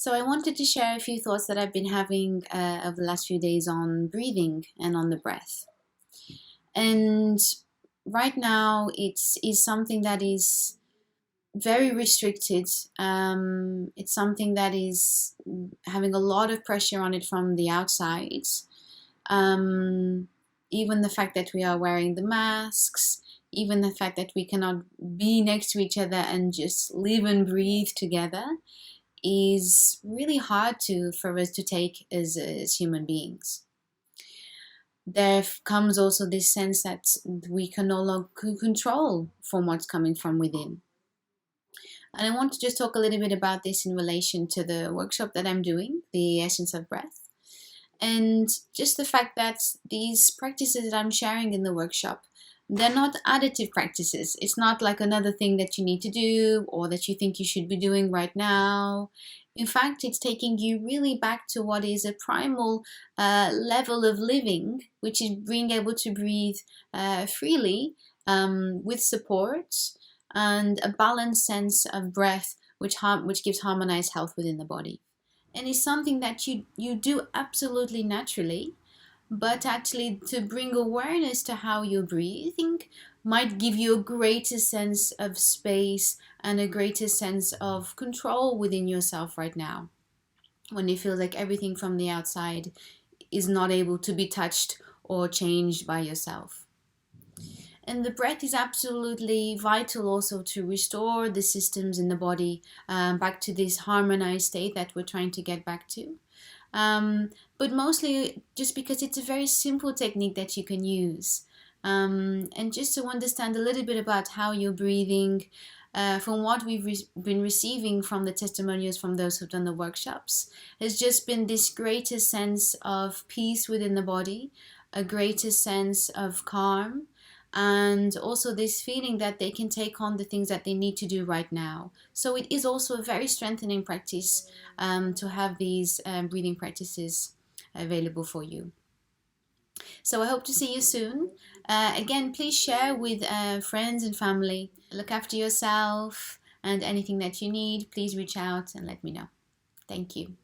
So I wanted to share a few thoughts that I've been having over the last few days on breathing and on the breath. And right now it is something that is very restricted. It's something that is having a lot of pressure on it from the outside. Um, Even the fact that we are wearing the masks, even the fact that we cannot be next to each other and just live and breathe together is really hard for us to take as human beings. There comes also this sense that we can no longer control from what's coming from within. And I want to just talk a little bit about this in relation to the workshop that I'm doing, the Essence of Breath. And just the fact that these practices that I'm sharing in the workshop, they're not additive practices. It's not like another thing that you need to do or that you think you should be doing right now. In fact, it's taking you really back to what is a primal level of living, which is being able to breathe freely with support and a balanced sense of breath, which gives harmonized health within the body. And it's something that you do absolutely naturally, but actually to bring awareness to how you're breathing might give you a greater sense of space and a greater sense of control within yourself right now, when you feel like everything from the outside is not able to be touched or changed by yourself. And the breath is absolutely vital also to restore the systems in the body back to this harmonized state that we're trying to get back to. But mostly just because it's a very simple technique that you can use. And just to understand a little bit about how you're breathing, from what we've been receiving from the testimonials from those who've done the workshops, has just been this greater sense of peace within the body, a greater sense of calm, and also this feeling that they can take on the things that they need to do right now. So it is also a very strengthening practice to have these breathing practices available for you. So I hope to see you soon. Again, please share with friends and family. Look after yourself, and anything that you need, please reach out and let me know. Thank you.